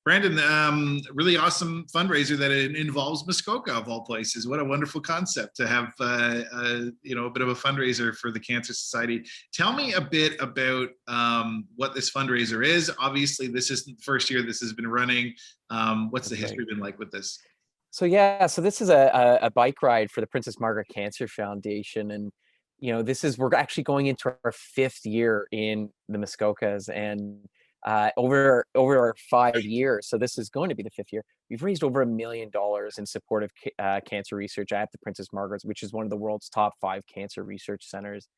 Brandon, really awesome fundraiser that involves Muskoka of all places. What a wonderful concept to have, a bit of a fundraiser for the Cancer Society. Tell me a bit about what this fundraiser is. Obviously, this isn't the first year this has been running. What's the That's right. history been like with this? So yeah, so this is a bike ride for the Princess Margaret Cancer Foundation, and we're actually going into our fifth year in the Muskokas, and over our 5 years. So this is going to be the fifth year. We've raised over $1 million in support of cancer research at the Princess Margaret's, which is one of the world's top 5 cancer research centers.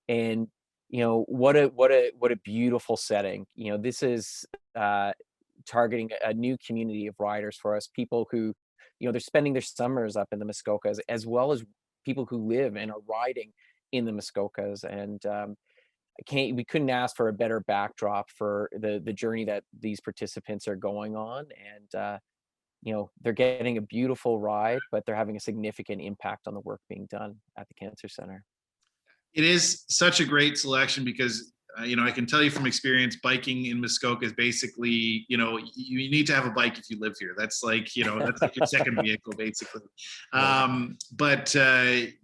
And what a beautiful setting. This is targeting a new community of riders for us, people who they're spending their summers up in the Muskokas, as well as people who live and are riding in the Muskokas. And we couldn't ask for a better backdrop for the journey that these participants are going on. And they're getting a beautiful ride, but they're having a significant impact on the work being done at the Cancer Center. It is such a great selection because I can tell you from experience, biking in Muskoka is basically, you need to have a bike if you live here. That's like, that's like your second vehicle, basically. Right.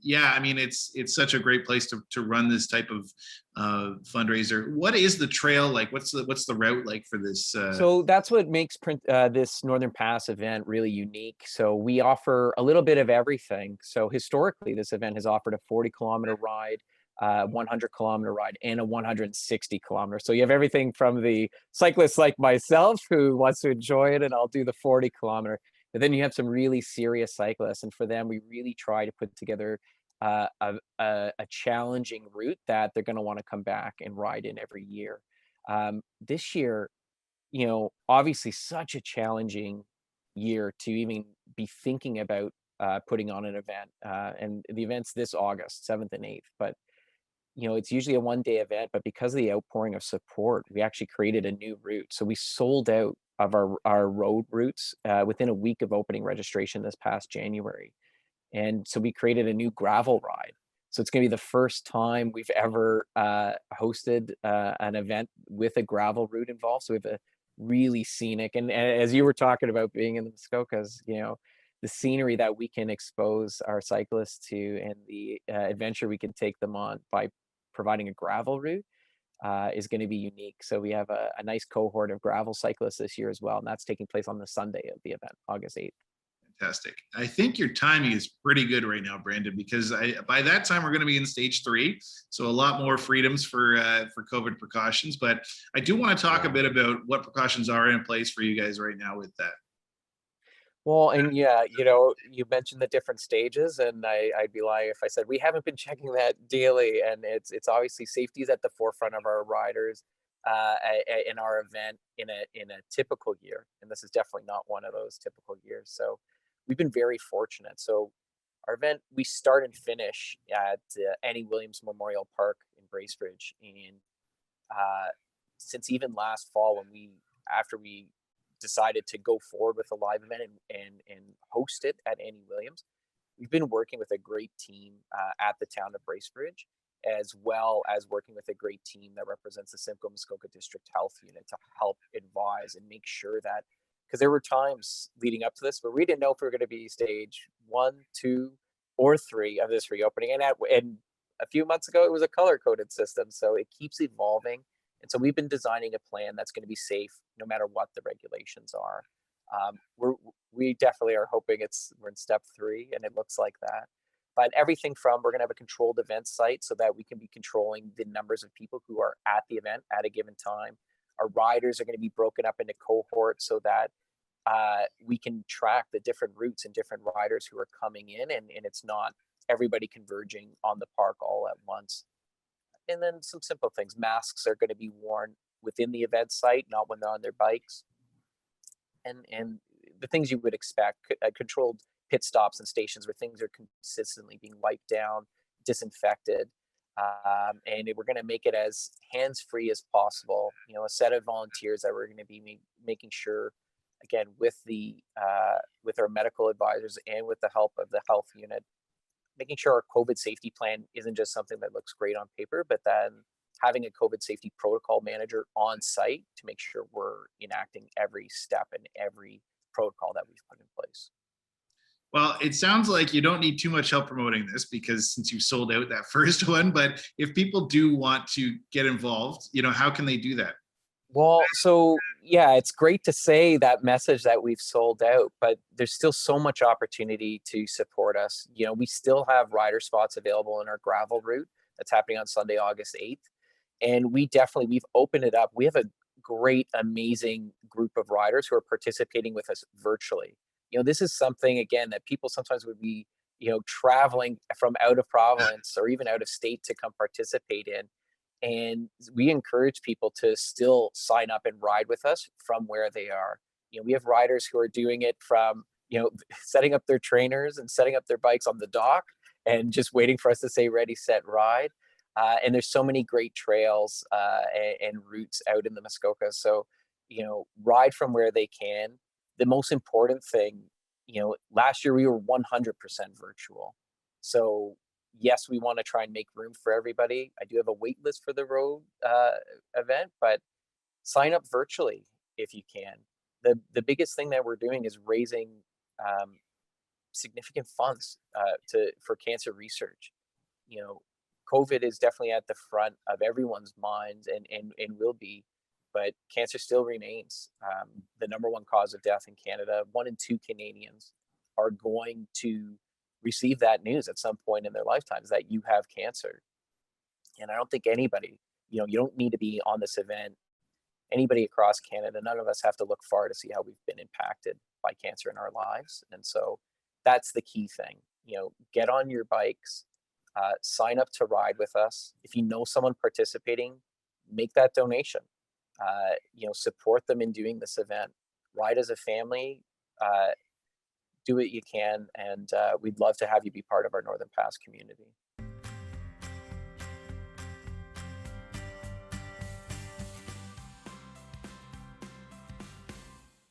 Yeah, I mean, it's such a great place to run this type of fundraiser. What is the trail like? What's the route like for this? So that's what makes this Northern Pass event really unique. So we offer a little bit of everything. So historically, this event has offered a 40-kilometer ride, 100-kilometer ride, and a 160-kilometer. So you have everything from the cyclists like myself who wants to enjoy it, and I'll do the 40-kilometer. But then you have some really serious cyclists, and for them, we really try to put together a challenging route that they're going to want to come back and ride in every year. This year, obviously such a challenging year to even be thinking about putting on an event. And the event's this August, 7th and 8th. But, it's usually a one-day event, but because of the outpouring of support, we actually created a new route. So we sold out of our road routes within a week of opening registration this past January. And so we created a new gravel ride. So it's going to be the first time we've ever hosted an event with a gravel route involved. So we have a really scenic, and as you were talking about being in the Muskokas, the scenery that we can expose our cyclists to and the adventure we can take them on by providing a gravel route is going to be unique. So we have a nice cohort of gravel cyclists this year as well, and that's taking place on the Sunday of the event, August 8th. Fantastic. I think your timing is pretty good right now, Brandon, because by that time we're going to be in stage 3, so a lot more freedoms for COVID precautions. But I do want to talk a bit about what precautions are in place for you guys right now with that. Well, and yeah, you mentioned the different stages, and I'd be lying if I said we haven't been checking that daily. And it's obviously safety is at the forefront of our riders in our event in a typical year, and this is definitely not one of those typical years. So we've been very fortunate. So our event, we start and finish at Annie Williams Memorial Park in Bracebridge, and since even last fall after we decided to go forward with a live event and host it at Annie Williams, we've been working with a great team at the town of Bracebridge, as well as working with a great team that represents the Simcoe Muskoka District Health Unit to help advise and make sure that, because there were times leading up to this where we didn't know if we were going to be stage 1, 2, or 3 of this reopening. And a few months ago, it was a color-coded system. So it keeps evolving. And so we've been designing a plan that's going to be safe no matter what the regulations are. We definitely are hoping we're in step 3, and it looks like that. But everything from, we're going to have a controlled event site so that we can be controlling the numbers of people who are at the event at a given time. Our riders are going to be broken up into cohorts so that we can track the different routes and different riders who are coming in, and it's not everybody converging on the park all at once. And then some simple things. Masks are going to be worn within the event site, not when they're on their bikes. And the things you would expect, controlled pit stops and stations where things are consistently being wiped down, disinfected. And we're going to make it as hands-free as possible. A set of volunteers that we're going to be making sure, again, with our medical advisors and with the help of the health unit, making sure our COVID safety plan isn't just something that looks great on paper, but then having a COVID safety protocol manager on site to make sure we're enacting every step and every protocol that we've put in place. Well, it sounds like you don't need too much help promoting this because since you sold out that first one, but if people do want to get involved, how can they do that? Well, so yeah, it's great to say that message that we've sold out, but there's still so much opportunity to support us. We still have rider spots available in our gravel route that's happening on Sunday, August 8th. And we've opened it up. We have a great, amazing group of riders who are participating with us virtually. This is something, again, that people sometimes would be, traveling from out of province or even out of state to come participate in. And we encourage people to still sign up and ride with us from where they are. We have riders who are doing it from, setting up their trainers and setting up their bikes on the dock and just waiting for us to say ready, set, ride. And there's so many great trails and routes out in the Muskoka. So, ride from where they can. The most important thing, last year we were 100% virtual. So yes, we want to try and make room for everybody. I do have a wait list for the road event, but sign up virtually if you can. The biggest thing that we're doing is raising significant funds for cancer research. COVID is definitely at the front of everyone's minds and will be, but cancer still remains the number one cause of death in Canada. 1 in 2 Canadians are going to receive that news at some point in their lifetimes that you have cancer. And I don't think anybody, you don't need to be on this event. Anybody across Canada, none of us have to look far to see how we've been impacted by cancer in our lives. And so that's the key thing. Get on your bikes, sign up to ride with us. If you know someone participating, make that donation. Support them in doing this event. Ride as a family. Do what you can, and we'd love to have you be part of our Northern Pass community.